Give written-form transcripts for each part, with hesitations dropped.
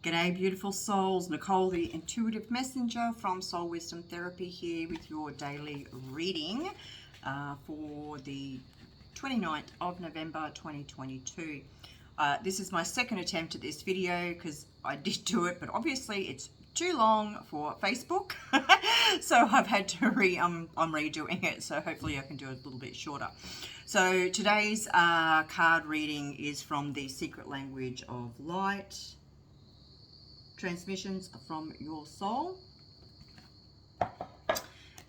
G'day beautiful souls, Nicole the Intuitive Messenger from Soul Wisdom Therapy here with your daily reading for the 29th of November 2022. This is my second attempt at this video because I did do it, but obviously it's too long for Facebook. So I've had to I'm redoing it, so hopefully I can do it a little bit shorter. So today's card reading is from the Secret Language of Light, Transmissions from Your Soul.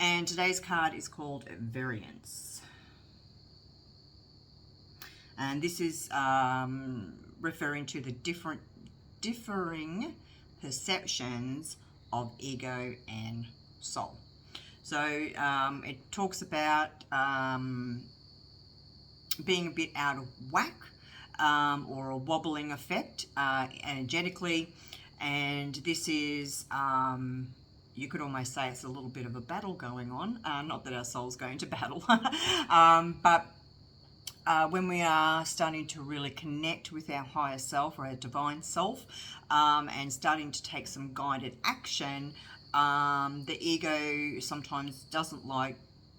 And today's card is called Variance. And this is referring to the differing perceptions of ego and soul. So it talks about being a bit out of whack or a wobbling effect energetically. And this is, you could almost say it's a little bit of a battle going on. Not that our soul's going to battle, but when we are starting to really connect with our higher self or our divine self and starting to take some guided action, the ego sometimes doesn't like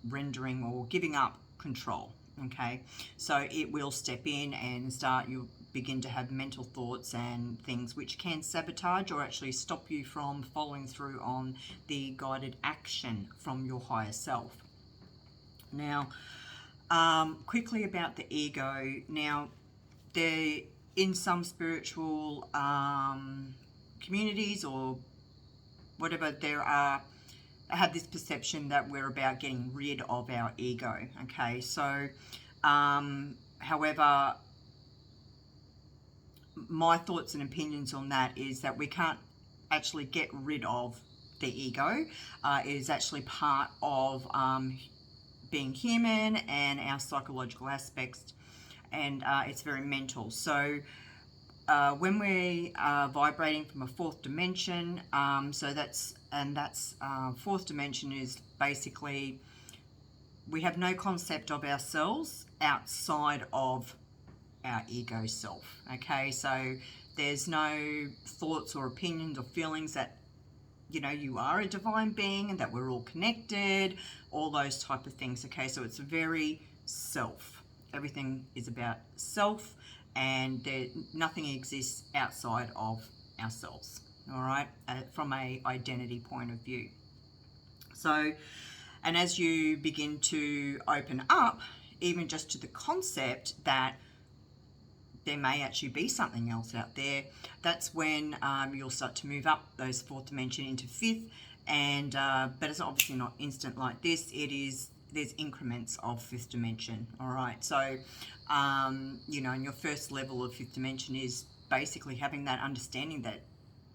rendering or giving up control. Okay, so it will step in and you begin to have mental thoughts and things which can sabotage or actually stop you from following through on the guided action from your higher self. Now, quickly about the ego. Now, in some spiritual communities or whatever, I have this perception that we're about getting rid of our ego. Okay, so however, my thoughts and opinions on that is that we can't actually get rid of the ego. It is actually part of being human and our psychological aspects, and it's very mental. So when we are vibrating from a fourth dimension, fourth dimension is basically we have no concept of ourselves outside of our ego self. Okay, so there's no thoughts or opinions or feelings that you are a divine being and that we're all connected, all those type of things. Okay, so it's very self. Everything is about self, and nothing exists outside of ourselves. All right, from a identity point of view. So, and as you begin to open up, even just to the concept that there may actually be something else out there, that's when you'll start to move up those fourth dimension into fifth, and but it's obviously not instant like this. There's increments of fifth dimension. All right, so and your first level of fifth dimension is basically having that understanding that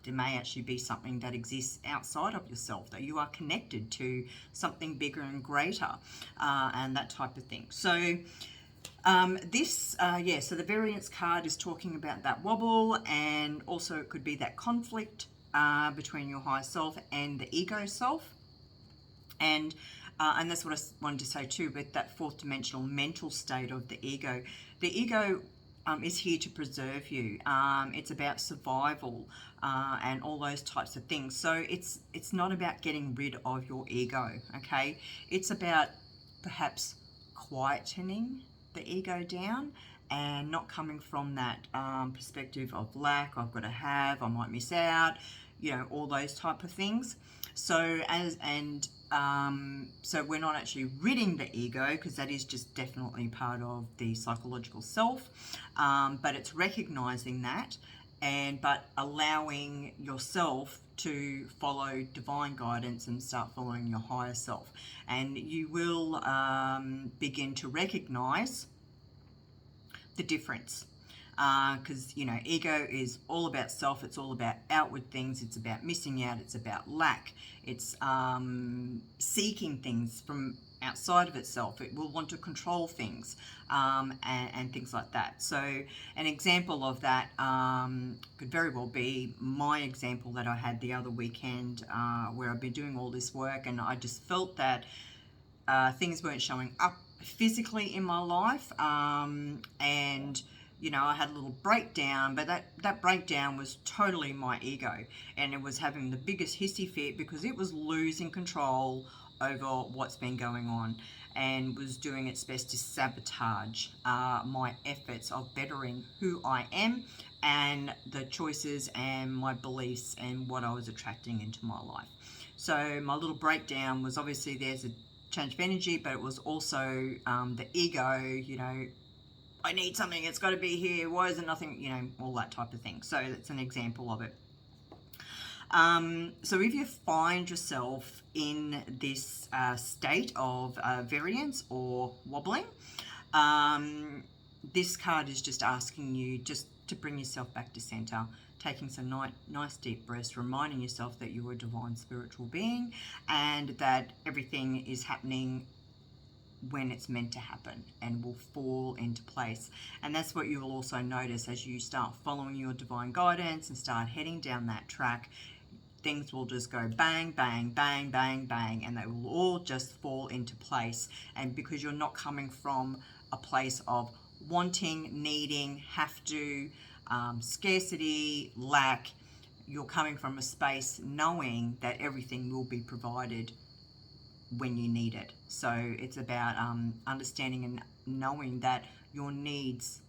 there may actually be something that exists outside of yourself, that you are connected to something bigger and greater, and that type of thing. So so the variance card is talking about that wobble, and also it could be that conflict between your higher self and the ego self, and that's what I wanted to say too, but that fourth dimensional mental state of the ego. The ego is here to preserve you. It's about survival and all those types of things. So it's not about getting rid of your ego. Okay, it's about perhaps quietening the ego down and not coming from that perspective of lack. I've got to have, I might miss out, all those type of things. So so we're not actually ridding the ego, because that is just definitely part of the psychological self, but it's recognizing that but allowing yourself to follow divine guidance and start following your higher self, and you will begin to recognize the difference, because ego is all about self. It's all about outward things. It's about missing out. It's about lack. It's seeking things from outside of itself. It will want to control things and things like that. So an example of that could very well be my example that I had the other weekend, where I've been doing all this work, and I just felt that things weren't showing up physically in my life, and you know, I had a little breakdown, but that breakdown was totally my ego, and it was having the biggest hissy fit because it was losing control over what's been going on, and was doing its best to sabotage my efforts of bettering who I am and the choices and my beliefs and what I was attracting into my life. So my little breakdown was, obviously there's a change of energy, but it was also the ego, you know, I need something, it's got to be here, why isn't nothing, you know, all that type of thing. So that's an example of it. So if you find yourself in this state of variance or wobbling, this card is just asking you just to bring yourself back to center, taking some nice deep breaths, reminding yourself that you're a divine spiritual being and that everything is happening when it's meant to happen and will fall into place. And that's what you will also notice as you start following your divine guidance and start heading down that track. Things will just go bang, bang, bang, bang, bang, and they will all just fall into place. And because you're not coming from a place of wanting, needing, have to, scarcity, lack, you're coming from a space knowing that everything will be provided when you need it. So it's about understanding and knowing that your needs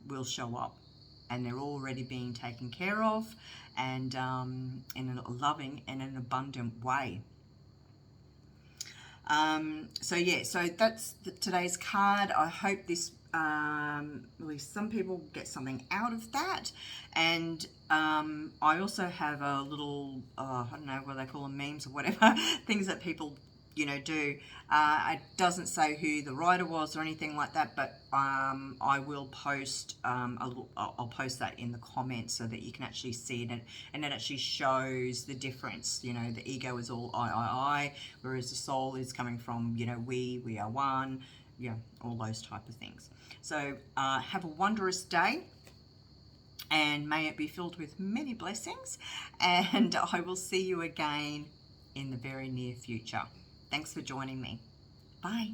will show up and they're already being taken care of, and in a loving and an abundant way. So yeah, so that's today's card. I hope this at least some people get something out of that. And I also have a little I don't know what they call them, memes or whatever, things that people, you know, do. It doesn't say who the writer was or anything like that, but I will post I'll post that in the comments so that you can actually see it, and it actually shows the difference. You know, the ego is all I, whereas the soul is coming from, you know, we are one, yeah, all those type of things. So have a wondrous day, and may it be filled with many blessings, and I will see you again in the very near future. Thanks for joining me. Bye.